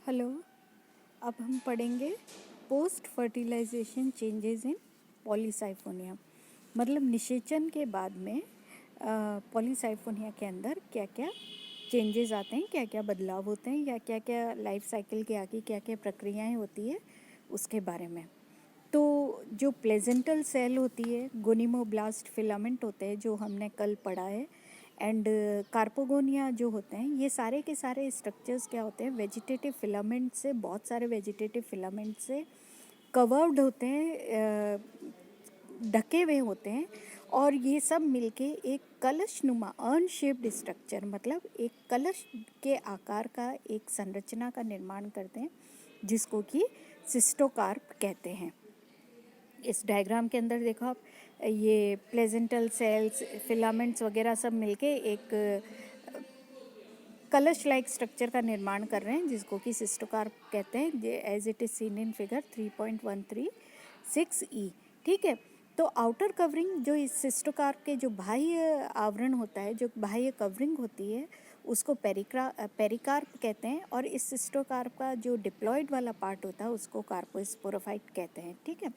Hello. अब हम पढ़ेंगे post fertilisation changes in polysiphonia. मतलब निषेचन के बाद में पॉलीसाइफोनिया के अंदर क्या क्या चेंजेस आते हैं, क्या क्या बदलाव होते हैं, या क्या क्या लाइफ साइकिल के आगे क्या क्या प्रक्रियाएं होती है उसके बारे में। तो जो प्लेजेंटल सेल होती है, गोनिमोब्लास्ट फिलामेंट होते हैं जो हमने कल पढ़ा है, एंड कार्पोगोनिया जो होते हैं, ये सारे के सारे स्ट्रक्चर्स क्या होते हैं, वेजिटेटिव फिलामेंट से, बहुत सारे वेजिटेटिव फिलामेंट से कवर्ड होते हैं, ढके हुए होते हैं, और ये सब मिलके एक कलश नुमा अर्न शेप्ड स्ट्रक्चर, मतलब एक कलश के आकार का एक संरचना का निर्माण करते हैं, जिसको कि सिस्टोकार्प कहते हैं। इस डायग्राम के अंदर देखो आप, ये प्लेजेंटल सेल्स, फिलामेंट्स वगैरह सब मिलके एक कलश लाइक स्ट्रक्चर का निर्माण कर रहे हैं, जिसको कि सिस्टोकार्प कहते हैं, as it is seen in figure 3.136E। ठीक है। तो आउटर कवरिंग, जो इस सिस्टोकार्प के जो बाह्य आवरण होता है, जो बाह्य कवरिंग होती है, उसको पेरिकार्प कहते हैं, और इस सिस्टोकार्प का जो डिप्लॉयड वाला पार्ट होता है उसको कार्पोस्पोरोफाइट कहते हैं। ठीक है।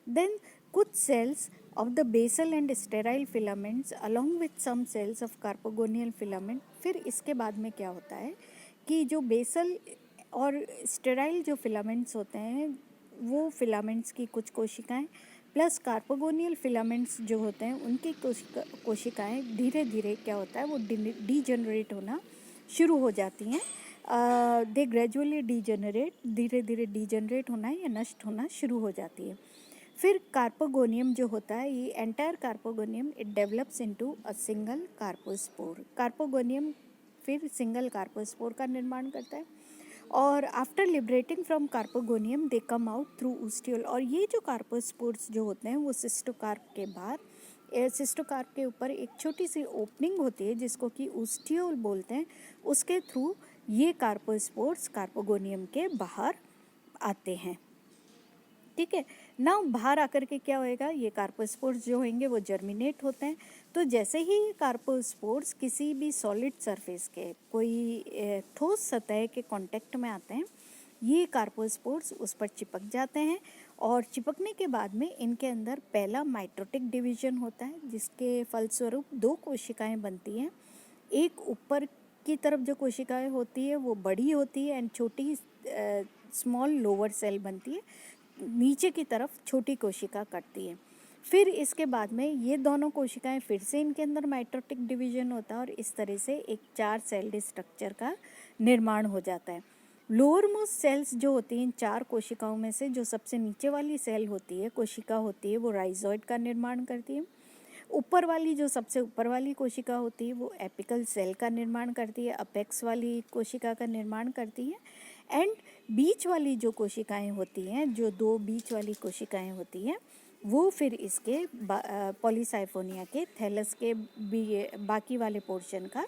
देन कुछ sales of the basal and sterile filaments along with some cells of carpogonial filament। फिर इसके बाद में क्या होता है कि जो बेसल और स्टेराइल जो फिलामेंट्स होते हैं, वो फिलामेंट्स की कुछ कोशिकाएं प्लस कार्पोगोनियल फिलामेंट्स जो होते हैं उनकी कोशिकाएं धीरे धीरे क्या होता है, वो डीजेनरेट होना शुरू हो जाती हैं। दे ग्रेजुअली डीजेनरेट, धीरे धीरे डीजेनरेट होना या नष्ट होना शुरू हो जाती है। फिर कार्पोगोनियम जो होता है, ये entire carpogonium it develops into a single carpospore. Carpogonium फिर सिंगल कार्पोस्पोर का निर्माण करता है, और after liberating from carpogonium they come out through ostiole. और ये जो कार्पोस्पोर्स जो होते हैं वो सिस्टोकार्प के बाहर, सिस्टोकार्प के ऊपर एक छोटी सी ओपनिंग होती है जिसको कि ऊस्टियोल बोलते हैं, उसके थ्रू ये कार्पोस्पोर्स कार्पोगोनियम के बाहर आते हैं। ठीक है ना। बाहर आकर के क्या होएगा, ये कार्पोस्पोर्स जो होंगे वो जर्मिनेट होते हैं। तो जैसे ही ये कार्पोस्पोर्स किसी भी सॉलिड सरफेस के, कोई ठोस सतह के कांटेक्ट में आते हैं, ये कार्पोस्पोर्स उस पर चिपक जाते हैं, और चिपकने के बाद में इनके अंदर पहला माइटोटिक डिवीजन होता है, जिसके फलस्वरूप दो कोशिकाएं बनती हैं। एक ऊपर की तरफ जो कोशिकाएं होती है वो बड़ी होती है एंड छोटी स्मॉल लोअर सेल बनती है, नीचे की तरफ छोटी कोशिका कटती है। फिर इसके बाद में ये दोनों कोशिकाएं फिर से इनके अंदर माइटोटिक डिवीजन होता है, और इस तरह से एक 4 सेल्ड स्ट्रक्चर का निर्माण हो जाता है। लोअर मोस्ट सेल्स जो होती हैं इन 4 कोशिकाओं में से, जो सबसे नीचे वाली सेल होती है, कोशिका होती है, वो राइजोइड का निर्माण करती है। ऊपर वाली जो सबसे ऊपर वाली कोशिका होती है वो एपिकल सेल का निर्माण करती है, अपेक्स वाली कोशिका का निर्माण करती है, एंड बीच वाली जो कोशिकाएं होती हैं, जो 2 बीच वाली कोशिकाएं होती हैं, वो फिर इसके पॉलीसाइफोनिया के थैलस के बाकी वाले पोर्शन का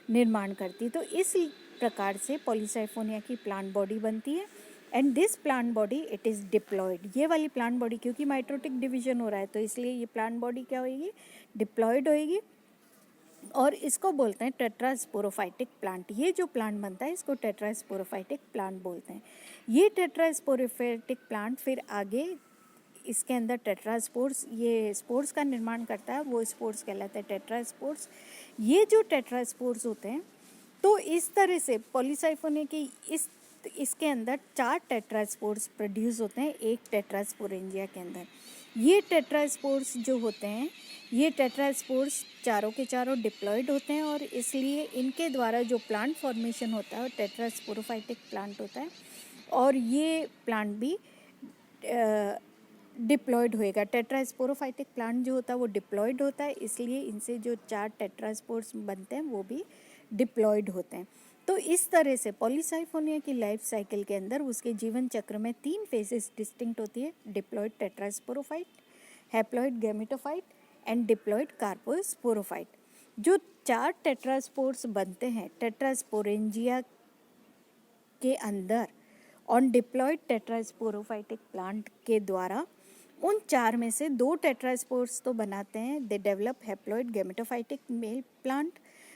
निर्माण करती है। तो इस प्रकार से पॉलीसाइफोनिया की प्लांट बॉडी बनती है, and this plant body it is diploid. ये वाली प्लांट बॉडी, क्योंकि माइटोटिक डिवीजन हो रहा है तो इसलिए ये प्लांट बॉडी क्या होगी, डिप्लॉयड होएगी, और इसको बोलते हैं टेट्रास्पोरोफाइटिक प्लांट। ये जो प्लांट बनता है इसको टेट्रास्पोरोफाइटिक प्लांट बोलते हैं। ये टेट्रास्पोरोफाइटिक प्लांट फिर आगे इसके अंदर टेट्रास्पोर्स, ये स्पोर्स का निर्माण करता है, वो स्पोर्स कहलाते हैं टेट्रास्पोर्स। ये जो टेट्रास्पोर्स होते हैं, तो इस तरह से पॉलीसाइफोनिया की इसके अंदर 4 टेट्रास्पोर्स प्रोड्यूस होते हैं एक टेट्रास्पोरेंजिया के अंदर। ये टेट्रास्पोर्स जो होते हैं, ये टेट्रास्पोर्स चारों के चारों डिप्लॉयड होते हैं, और इसलिए इनके द्वारा जो प्लांट फॉर्मेशन होता है वो टेट्रास्पोरोफाइटिक प्लांट होता है, और ये प्लांट भी डिप्लॉयड होएगा। टेट्रास्पोरोफाइटिक प्लांट जो होता है वो डिप्लॉयड होता है, इसलिए इनसे जो 4 टेट्रास्पोर्स बनते हैं वो भी डिप्लॉयड होते हैं। तो इस तरह से पॉलीसाइफोनिया की लाइफ साइकिल के अंदर उसके जीवन चक्र में 3 फेजेस डिस्टिंक्ट होती है, diploid tetrasporophyte, haploid gametophyte and diploid carposporophyte. जो 4 टेट्रास्पोर्स बनते हैं टेट्रास्पोरेंजिया के अंदर ऑन डिप्लॉयड टेट्रास्पोरोफाइटिक प्लांट के द्वारा, उन 4 में से 2 टेट्रास्पोर्स तो बनाते हैं, they develop haploid gametophytic male plant,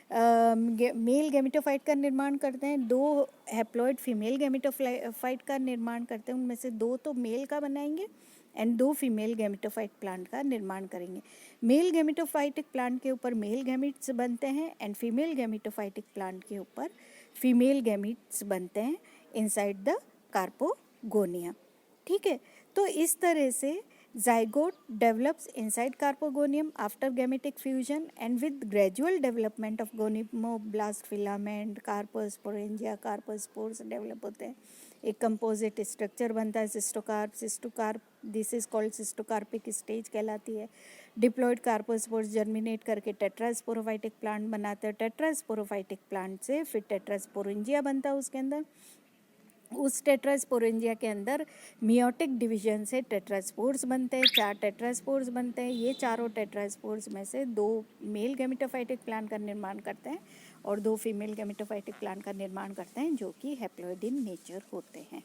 male gametophyte का निर्माण करते हैं, 2 हैप्लॉइड फीमेल गैमेटोफाइट का निर्माण करते हैं, उनमें से 2 तो मेल का बनाएंगे एंड 2 फीमेल गैमेटोफाइट प्लांट का निर्माण करेंगे। मेल गैमेटोफाइटिक प्लांट के ऊपर मेल गैमीट्स बनते हैं एंड फीमेल गैमेटोफाइटिक प्लांट के ऊपर फीमेल गैमीट्स बनते हैं इनसाइड द कार्पोगोनिया। ठीक है, तो इस तरह से zygote develops inside carpogonium after gametic fusion and with gradual development of gonimoblast filament, carposporangia, carpospores develop होते हैं, एक कंपोजिट स्ट्रक्चर बनता है cystocarp, this is called cystocarpic stage कहलाती है। डिप्लॉयड कार्पोस्पोर्स जर्मिनेट करके टेट्रास्पोरोफाइटिक प्लांट बनाते हैं, टेट्रास्पोरोफाइटिक प्लांट से फिर टेट्रास्पोरेंजिया बनता है उसके अंदर, उस टेट्रास्पोरेंजिया के अंदर मियोटिक डिवीजन से टेट्रास्पोर्स बनते हैं, 4 टेट्रास्पोर्स बनते हैं। ये चारों टेट्रास्पोर्स में से 2 मेल गैमेटोफाइटिक प्लांट का निर्माण करते हैं और 2 फीमेल गैमेटोफाइटिक प्लांट का निर्माण करते हैं जो कि हैप्लॉइड इन नेचर होते हैं।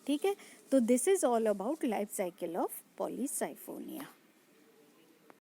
ठीक है, तो this is all about life cycle of Polysiphonia.